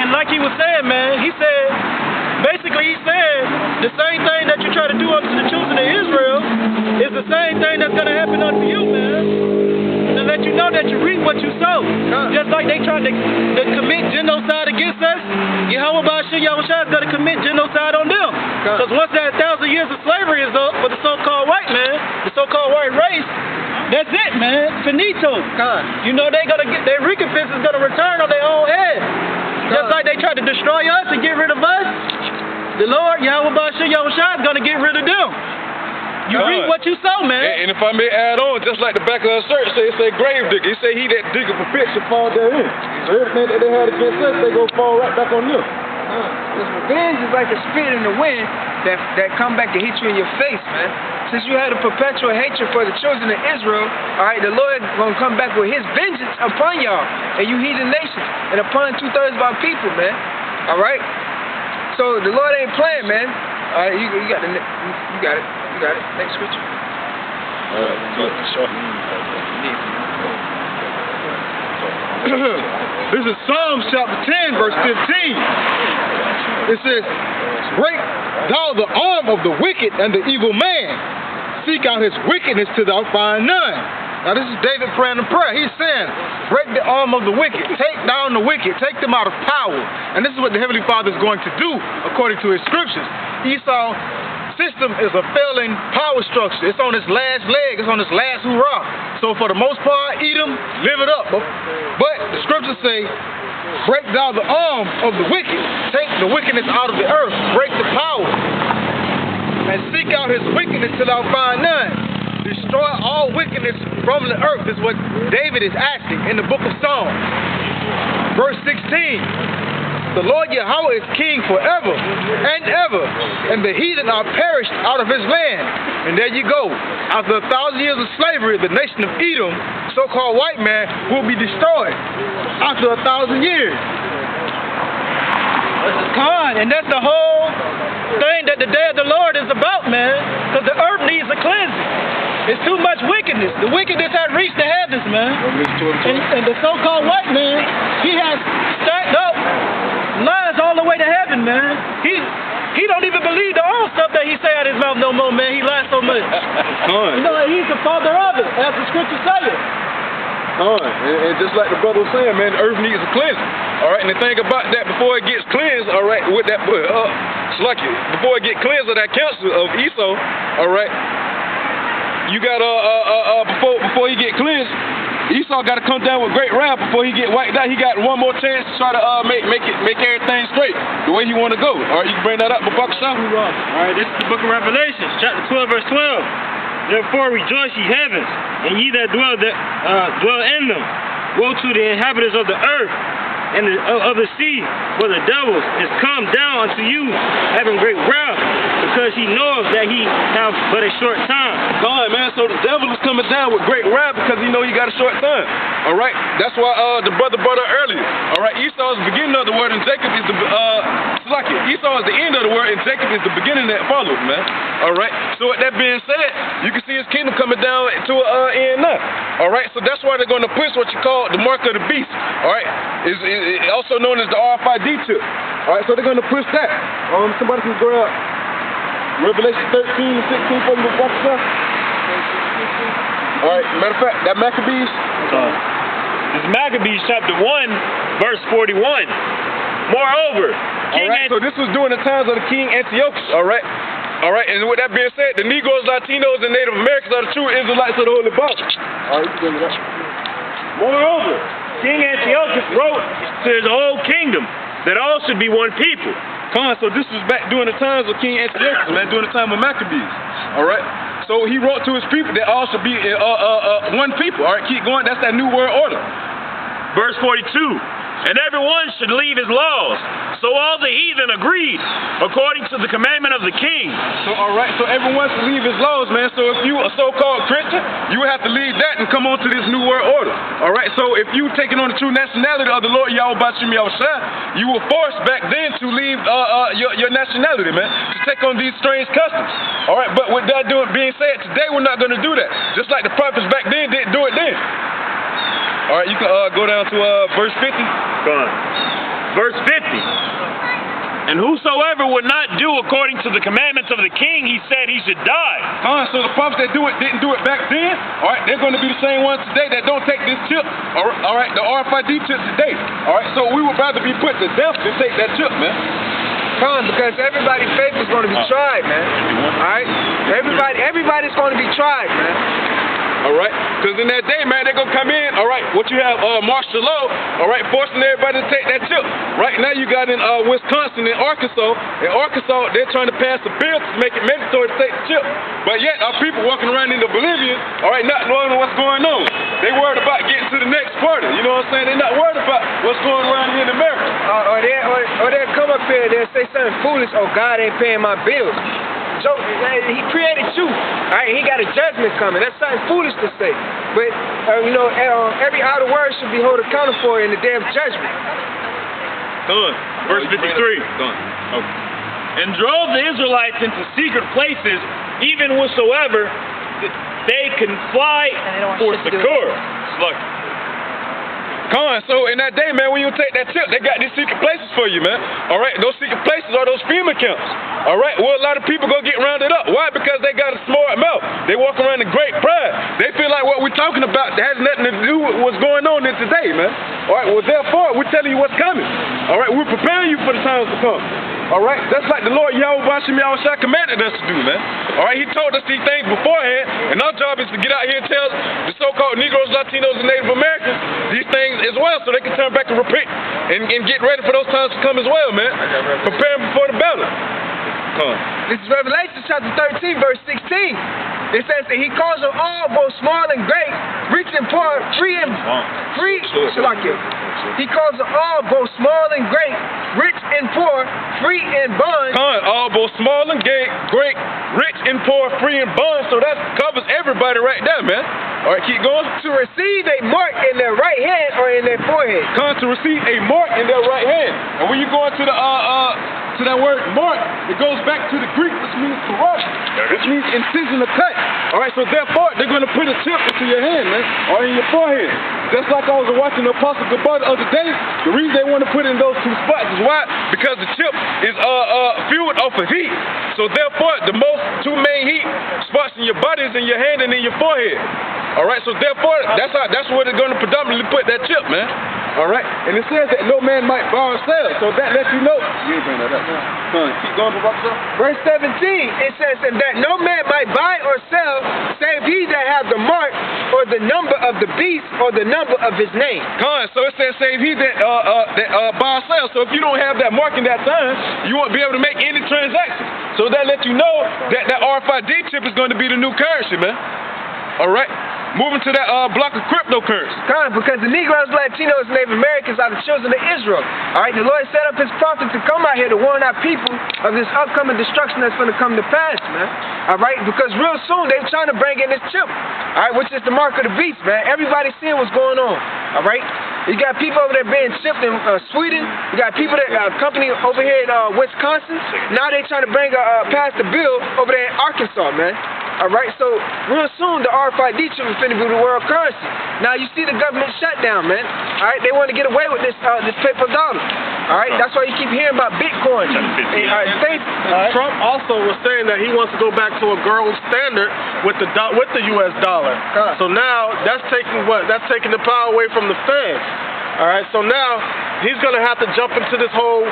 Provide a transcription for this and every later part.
And like he was saying, man, he said, basically he said, the same thing that you try to do unto the children of Israel is the same thing that's going to happen unto you, man. To let you know that you reap what you sow. Just like they tried to commit genocide against us, Yahweh Bashir Yahushua is going to commit genocide on them. Because once that 1,000 years of slavery is up for the so-called white man, the so-called white race, that's it, man. Finito. You know they gonna get their recompense is gonna return on their own head. Just like they tried to destroy us and get rid of us, the Lord Yahweh Bashir Yahushua is gonna get rid of them. You reap what you sow, man. And if I may add on, just like the back of her shirt say, it say grave digger. He say he that digger for pits should fall therein. So everything that they had against us, they gonna fall right back on them. This revenge is like a spirit in the wind that come back to hit you in your face, man. Since you had a perpetual hatred for the children of Israel, all right, the Lord gonna come back with his vengeance upon y'all and you heathen nations and upon 2/3 of our people, man. All right? So the Lord ain't playing, man. All right, you got it. You got it. Next scripture. This is Psalms chapter 10, verse 15. It says, break thou the arm of the wicked and the evil man. Seek out his wickedness till thou find none. Now this is David praying a prayer. He's saying, break the arm of the wicked. Take down the wicked. Take them out of power. And this is what the Heavenly Father is going to do according to his scriptures. Esau system is a failing power structure. It's on its last leg. It's on its last hurrah. So for the most part, eat them, live it up. But the scriptures say, break thou the arm of the wicked. Take the wickedness out of the earth. Break the power. And seek out his wickedness till thou find none. Destroy all wickedness from the earth is what David is asking in the book of Psalms. Verse 16. The Lord Yahweh is king forever and ever, and the heathen are perished out of his land. And there you go. After 1,000 years of slavery, the nation of Edom, so-called white man, will be destroyed after 1,000 years. And that's the whole thing that the day of the Lord is about, man. Because the earth needs a cleansing. It's too much wickedness. The wickedness has reached the heavens, man. And the so-called white man, he has stacked up lies all the way to heaven, man. He don't even believe the old stuff that he say out of his mouth no more, man. He lies so much. You know, he's the father of it, as the scripture says. And just like the brother was saying, man, the earth needs a cleansing. All right, and the thing about that, before it gets cleansed, all right, with that, before it get cleansed of that counsel of Esau, all right, you got before he get cleansed, Esau got to come down with great wrath before he get wiped out. He got one more chance to try to make everything straight the way he want to go. All right, you can bring that up, Babakasha. All right, this is the book of Revelation, chapter 12, verse 12. Therefore rejoice, ye heavens, and ye that dwell in them. Woe to the inhabitants of the earth and of the sea, for the devil is come down unto you, having great wrath, because he knoweth that he have but a short time. God, man, so the devil is coming down with great wrath because he know he got a short time. All right, that's why the brother brought up earlier. All right, Esau is the beginning of the word, and Jacob is the Esau is the end of the word, and Jacob is the beginning that follows, man. All right, so with that being said, you can see his kingdom coming down to an end now. All right, so that's why they're going to push what you call the mark of the beast. All right, is also known as the RFID chip. All right, so they're going to push that. Somebody can grab Revelation 13 and 16 for me, Babakasha. All right, matter of fact, that Maccabees. This is Maccabees chapter 1, verse 41. Moreover, so this was during the times of the King Antiochus, all right, and with that being said, the Negroes, Latinos, and Native Americans are the true Israelites of the Holy Bible. All right, you can do that. Moreover, King Antiochus wrote to his whole kingdom that all should be one people. So this was back during the times of King Antiochus, man, during the time of Maccabees, all right? So he wrote to his people that all should be one people, all right? Keep going, that's that new world order. Verse 42. And everyone should leave his laws. So all the heathen agreed, according to the commandment of the king. So, all right, so everyone should leave his laws, man. So if you a so-called Christian, you would have to leave that and come on to this new world order. All right, so if you taking on the true nationality of the Lord Yahweh Bashim Yahushua, you were forced back then to leave your nationality, man, to take on these strange customs. All right, but with that being said, today we're not going to do that. Just like the prophets back then didn't do it then. All right, you can go down to verse 50. Go on. verse 50. And whosoever would not do according to the commandments of the king, he said he should die. So the prophets that didn't do it back then, all right, they're going to be the same ones today that don't take this chip, all right, the RFID chip today. All right, so we would rather be put to death than take that chip, man. Because everybody's faith is going to be tried, man. All right? Everybody's going to be tried, man. All right, because in that day, man, they're going to come in, all right, what you have martial law, all right, forcing everybody to take that chip. Right now you got in Wisconsin and Arkansas. In Arkansas, they're trying to pass a bill to make it mandatory to take the chip. But yet our people walking around in the Bolivia, all right, not knowing what's going on. They worried about getting to the next party. You know what I'm saying? They're not worried about what's going around here in America. Or they'll come up here and they'll say something foolish, oh, God ain't paying my bills. So, he created you, all right? He got a judgment coming. That's something foolish to say. But, every idle word should be held accountable for in the day of judgment. Done. Verse 53. Done. Okay. And drove the Israelites into secret places, even whatsoever they can fly or secure. So in that day, man, when you take that chip, they got these secret places for you, man. All right, those secret places are those FEMA camps. All right, well, a lot of people go get rounded up. Why? Because they got a smart mouth. They walk around in great pride. They feel like what we're talking about has nothing to do with what's going on in today, man. All right, well, therefore, we're telling you what's coming. All right, we're preparing you for the times to come. All right, that's like the Lord Yahweh Bashim Yahushua commanded us to do, man. All right, he told us these things beforehand, and our job is to get out here and tell the so-called Negroes, Latinos, and Native Americans these things as well, so they can turn back and repent and get ready for those times to come as well, man. Preparing before the battle. This is Revelation chapter 13, verse 16. It says that he calls them all, both small and great, rich and poor, free. He calls them all, both small and great, rich and poor, free and bond. All both small and great, rich and poor, free and bond. So that covers everybody right there, man. All right, keep going. To receive a mark in their right hand or in their forehead. To receive a mark in their right hand. And when you go into the to that word mark, it goes back to the Greek, which means karate, which means incision or cut. All right, so therefore, they're going to put a chip into your hand, man, or in your forehead. Just like I was watching the Apostle Gabar the other day, the reason they want to put in those two spots is why? Because the chip is fueled off of heat. So therefore, the two main heat spots in your body is in your hand and in your forehead. All right, so therefore, that's where they're going to predominantly put that chip, man. All right, and it says that no man might buy or sell, so that lets you know. You ain't bring that up now. Keep going, brother. Verse 17, it says that no man might buy or sell, save he that have the mark or the number of the beast or the number of his name. So it says save he that buy or sell. So if you don't have that mark in that time, you won't be able to make any transactions. So that lets you know that RFID chip is going to be the new currency, man. All right. Moving to that block of cryptocurrency. Because the Negroes, Latinos, and Native Americans are the children of Israel. All right, the Lord set up his prophets to come out here to warn our people of this upcoming destruction that's going to come to pass, man. All right, because real soon they're trying to bring in this chip, all right, which is the mark of the beast, man. Everybody's seeing what's going on, all right? You got people over there being shipped in Sweden. You got people that company over here in Wisconsin. Now they're trying to bring pass the bill over there in Arkansas, man. All right, so real soon the RFID chip is finna be the world currency. Now you see the government shutdown, man. All right, they want to get away with this paper dollar. All right, that's why you keep hearing about Bitcoin. Trump also was saying that he wants to go back to a gold standard with the U.S. dollar. So now that's taking the power away from the feds. All right, so now he's going to have to jump into this whole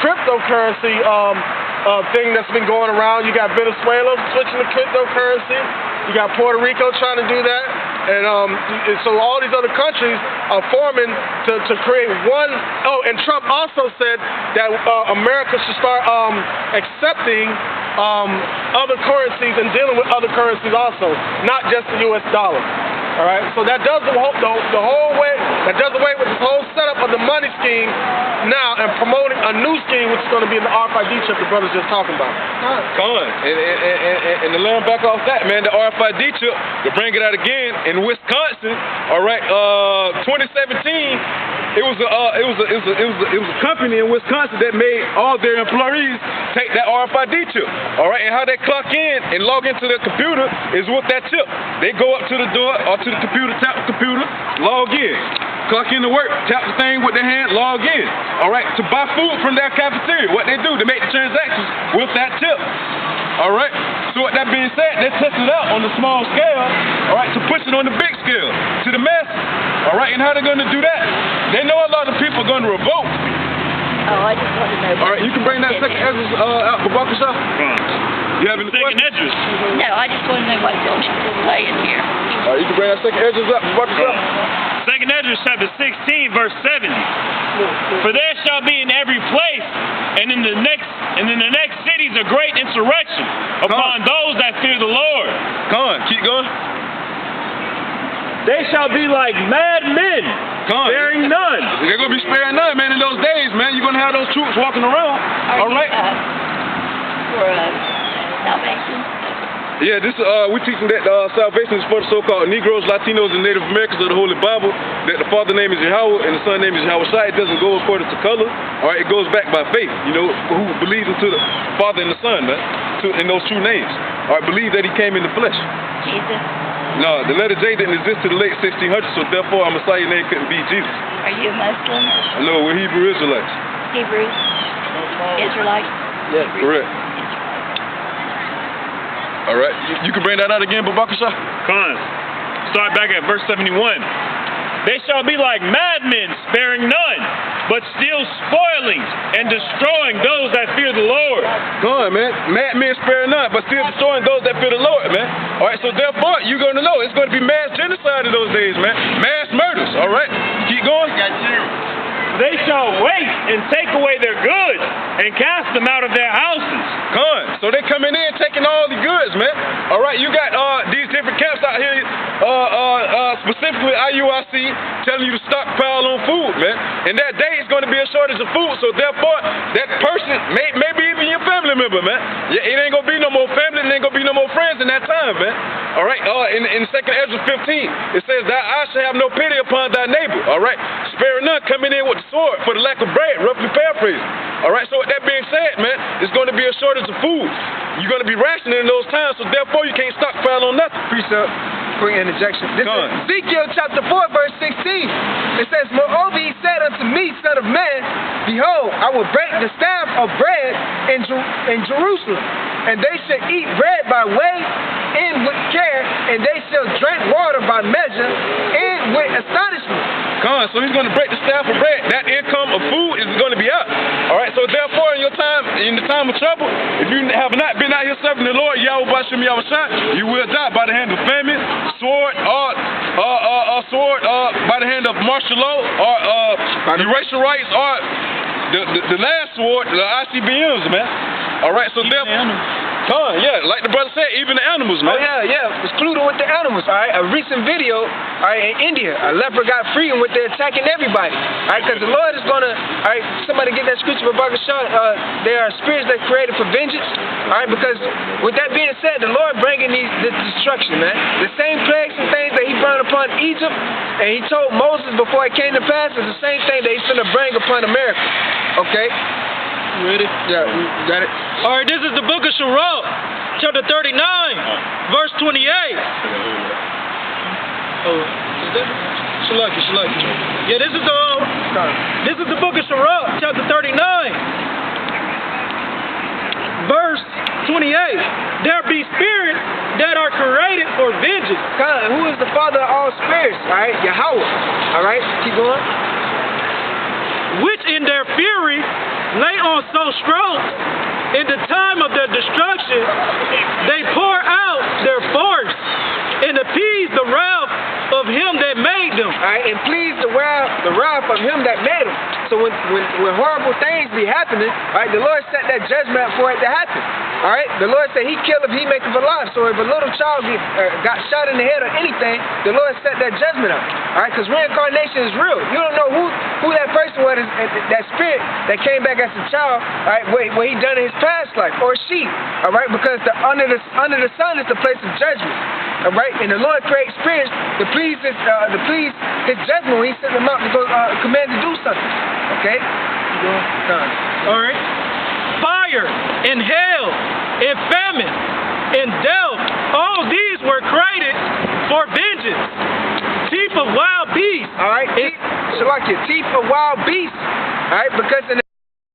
cryptocurrency thing that's been going around. You got Venezuela switching to cryptocurrency. You got Puerto Rico trying to do that. And so all these other countries are forming to create one. Oh, and Trump also said that America should start accepting other currencies and dealing with other currencies also, not just the U.S. dollar. All right, so that does the whole way. That does away with this whole setup of the money scheme now, and promoting a new scheme, which is going to be in the RFID chip the brother's just talking about. And to learn back off that, man, the RFID chip, to bring it out again in Wisconsin. All right, 2017. it was a company in Wisconsin that made all their employees take that RFID chip. All right, and how they clock in and log into their computer is with that chip. They go up to the door or to the computer, tap the computer, log in. Clock in to work, tap the thing with their hand, log in. All right, to buy food from their cafeteria, what they do, they make the transactions with that chip. All right, so with that being said, they test it out on the small scale, all right, to push it on the big scale, to the masses. All right, and how they're going to do that? They know a lot of people are going to revolt. Oh, I just want to know. All right, you can bring that second Esdras out for Bakasha. You have any Second questions? Esdras. No, I just want to know what Josh is saying here. All right, you can bring that second Esdras up for Bakasha. Second Esdras chapter 16, verse 70. For there shall be in every place and in the next cities a great insurrection upon those that fear the Lord. Come on, keep going. They shall be like mad men, sparing none. They're going to be sparing none, man, in those days, man. You're going to have those troops walking around. Are All you, right? for salvation? Yeah, this we're teaching that salvation is for the so-called Negroes, Latinos, and Native Americans of the Holy Bible, that the Father name is Yahweh and the Son name is Yahweh. It doesn't go according to color. All right, it goes back by faith, you know, who believes into the Father and the Son, man, in those true names. All right, believe that he came in the flesh. Jesus. No, the letter J didn't exist to the late 1600s, so therefore our Messiah name couldn't be Jesus. Are you a Muslim? No, we're Hebrew Israelites. Hebrew? Israelite? Yeah, correct. All right, you can bring that out again, Babakasha? Come on. Start back at verse 71. They shall be like madmen, sparing none, but still spoiling and destroying those that fear the Lord. Come on, man. Madmen sparing none, but still destroying those that fear the Lord, man. All right, so therefore, you're going to know it's going to be mass genocide in those days, man. Mass murders, all right? Keep going. They shall wait and take away their goods and cast them out of their houses. Come on. So they coming in taking all the goods, man. All right, you got these different camps out here, specifically IUIC, telling you to stockpile on food, man. And that day is going to be a shortage of food, so therefore that person, maybe even your family member, man. Yeah, it ain't going to be no more family, it ain't going to be no more friends in that time, man. All right, in 2 Esdras 15, it says, "Thou eye shall have no pity upon thy neighbor." All right, sparing none, coming in with the sword for the lack of bread, roughly paraphrasing. All right, so with that being said, man, there's going to be a shortage of food. You're going to be rationing in those times, so therefore you can't stockpile on nothing. Precept, quick interjection. This is Ezekiel chapter 4, verse 16. It says, "Moreover he said unto me, Son of man, behold, I will break the staff of bread in Jerusalem, and they shall eat bread by way and with care, and they shall drink water by measure and with astonishment." So he's going to break the staff of bread. That income of food is going to be out. All right, so therefore in the time of trouble, if you have not been out here serving the Lord, Yahweh Bashem Yahweh Shai, you will die by the hand of famine, sword, by the hand of martial law, or the racial rights, or the last sword, the ICBMs, man. All right, so therefore, like the brother said, even the animals, man. Oh yeah, it's colluding with the animals. All right, a recent video, all right, in India, a leopard got free and they're attacking everybody. All right, because the Lord is gonna, all right, somebody get that scripture for Bakasha. There are spirits that created for vengeance. All right, because with that being said, the Lord bringing this destruction, man. The same plagues and things that He brought upon Egypt, and He told Moses before it came to pass, is the same thing that He's gonna bring upon America. Okay. Ready? Yeah, you got it. All right, this is the book of Sirach, chapter 39, verse 28. Oh, is that Shalaki. Yeah, this is the book of Sirach, chapter 39, verse 28. There be spirits that are created for vengeance. God, who is the Father of all spirits? All right, Yahweh. All right, keep going. Which in their fury lay on so strokes, in the time of their destruction, they pour out their force and appease the wrath of him that made them. All right, and please the wrath of him that made them. So when horrible things be happening, all right, the Lord set that judgment for it to happen. All right, the Lord said He killeth, He maketh alive. So if a little child got shot in the head or anything, the Lord set that judgment up. All right, because reincarnation is real. You don't know who that person was, that spirit that came back as a child, all right, what he done in his past life, or she. All right, because under the sun is the place of judgment. All right, and the Lord created spirits to please his judgment when he sent them out to go command to do something. Okay? All right. Fire and hell and famine and death, all these were created for vengeance. Teeth of wild beasts. All right, teeth of wild beasts. All right, because in the